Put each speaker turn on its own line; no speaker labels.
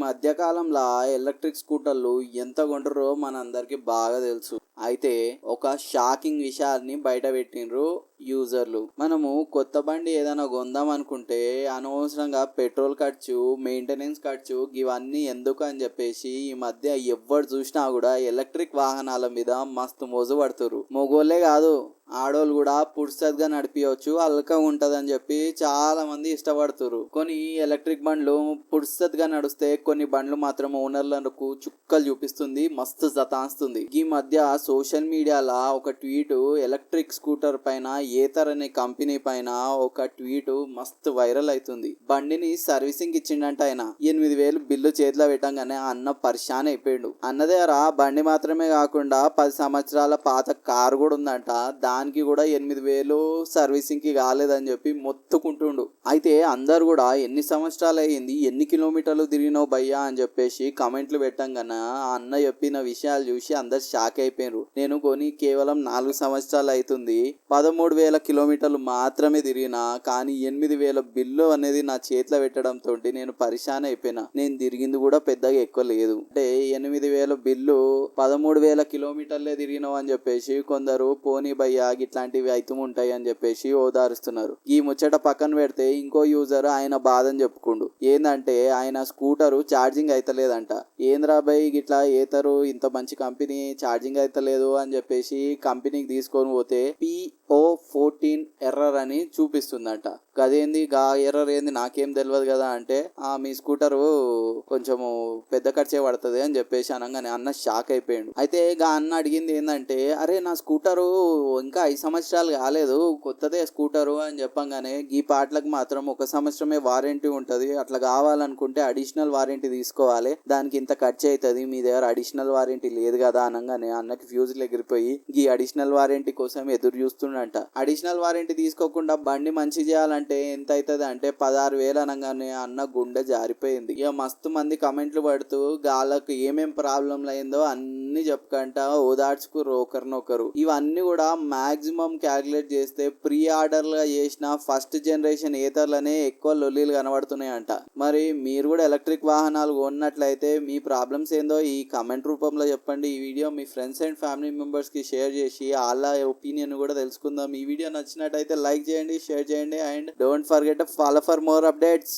మధ్య కాలంలో ఎలక్ట్రిక్ స్కూటర్లు ఎంత కొంటారో మనందరికి బాగా తెలుసు. అయితే ఒక షాకింగ్ విషయాన్ని బయట పెట్టిండ్రు యూజర్లు. మనము కొత్త బండి ఏదైనా కొందాం అనుకుంటే అనవసరంగా పెట్రోల్ ఖర్చు, మెయింటెనెన్స్ ఖర్చు ఇవన్నీ ఎందుకు అని చెప్పేసి ఈ మధ్య ఎవ్వరు చూసినా కూడా ఎలక్ట్రిక్ వాహనాల మీద మస్తు మోజు పడుతురు. మొగోళ్ళే కాదు, ఆడోళ్ళు కూడా పుర్సత్గా నడిపించవచ్చు, అల్కా ఉంటదని చెప్పి చాలా మంది ఇష్టపడుతురు. కొన్ని ఎలక్ట్రిక్ బండ్లు పుర్సత్గా నడుస్తే కొన్ని బండ్లు మాత్రం ఓనర్లకు చుక్కలు చూపిస్తుంది, మస్తు సతాస్తుంది. ఈ మధ్య సోషల్ మీడియాలో ఒక ట్వీట్ ఎలక్ట్రిక్ స్కూటర్ పైన ఏతర్ అనే కంపెనీ పైన ఒక ట్వీట్ మస్తు వైరల్ అవుతుంది. బండిని సర్వీసింగ్ ఇచ్చిండంట ఆయన. 8,000 బిల్లు చేతిలో పెట్టంగానే అన్న పరిశాన్ అయిపోయాడు. అన్న దగ్గర బండి మాత్రమే కాకుండా 10 సంవత్సరాల పాత కారు కూడా ఉందంట. దానికి కూడా 8,000 సర్వీసింగ్ కి కాలేదని చెప్పి మొత్తుకుంటుండు. అయితే అందరు కూడా ఎన్ని సంవత్సరాలు అయ్యింది, ఎన్ని కిలోమీటర్లు తిరిగినావు భయ్యా అని చెప్పేసి కమెంట్లు పెట్టంగానే ఆ అన్న చెప్పిన విషయాలు చూసి అందరు షాక్ అయిపోయారు. నేను కొని కేవలం 4 సంవత్సరాలు అవుతుంది, 13,000 కిలోమీటర్లు మాత్రమే తిరిగినా, కానీ 8,000 బిల్లు అనేది నా చేతిలో పెట్టడంతో నేను పరిశాన్ అయిపోయినా. నేను తిరిగింది కూడా పెద్దగా ఎక్కువ లేదు. అంటే 8,000 బిల్లు 13,000 కిలోమీటర్లే తిరిగినావు అని చెప్పేసి కొందరు పోనీ భయ్యా ఇట్లాంటివి అయితే ఉంటాయి అని చెప్పేసి ఓదారుస్తున్నారు. ఈ ముచ్చట పక్కన పెడితే ఇంకో యూజర్ ఆయన బాధని చెప్పుకుండు. ఏందంటే ఆయన స్కూటరు ఛార్జింగ్ అయితలేదంట. ఏంద్రా భయ్ ఇట్లా ఏతరు ఇంత మంచి కంపెనీ ఛార్జింగ్ అయితలేదు అని చెప్పేసి కంపెనీకి తీసుకొని పోతే PO14 ఎర్రర్ అని చూపిస్తుందంట. గదేంది గా ఎర్రర్ ఏంది నాకేం తెలియదు కదా అంటే, మీ స్కూటరు కొంచెము పెద్ద ఖర్చే పడుతుంది అని చెప్పేసి అనగానే అన్న షాక్ అయిపోయాడు. అయితే గా అన్న అడిగింది ఏంటంటే, అరే నా స్కూటరు ఇంకా 5 సంవత్సరాలు కాలేదు, కొత్తదే స్కూటరు అని చెప్పంగానే ఈ పాటలకు మాత్రం 1 సంవత్సరమే వారంటీ ఉంటుంది, అట్లా కావాలనుకుంటే అడిషనల్ వారంటీ తీసుకోవాలి, దానికి ఇంత ఖర్చు అవుతుంది, మీ దగ్గర అడిషనల్ వారంటీ లేదు కదా అనగానే అన్నకి ఫ్యూజులు ఎగిరిపోయి ఈ అడిషనల్ వారంటీ కోసం ఎదురు చూస్తుండంట. అడిషనల్ వారంటీ తీసుకోకుండా బండి మంచి చేయాలంటే ఎంత అవుతుంది అంటే 16,000 అనగానే అన్న గుండె జారిపోయింది. ఇక మస్తు మంది కమెంట్లు పడుతూ గాళ్ళకు ఏమేం ప్రాబ్లం అయిందో అన్ని చెప్పుకుంటా ఓదార్చుకురు ఒకరినొకరు. ఇవన్నీ కూడా మాక్సిమం క్యాలిక్యులేట్ చేస్తే ప్రీ ఆర్డర్ గా చేసిన ఫస్ట్ జనరేషన్ ఏతర్లనే ఎక్కువ లొల్లీలు కనబడుతున్నాయంట. మరి మీరు కూడా ఎలక్ట్రిక్ వాహనాలు కొన్నట్లయితే మీ ప్రాబ్లమ్స్ ఏందో ఈ కమెంట్ రూపంలో చెప్పండి. ఈ video me friends and family members కి షేర్ చేసి వాళ్ళ ఒపీనియన్ కూడా తెలుసుకుందాం. ఈ వీడియో నచ్చినట్టయితే లైక్ చేయండి, షేర్ చేయండి, and don't forget to follow for more updates.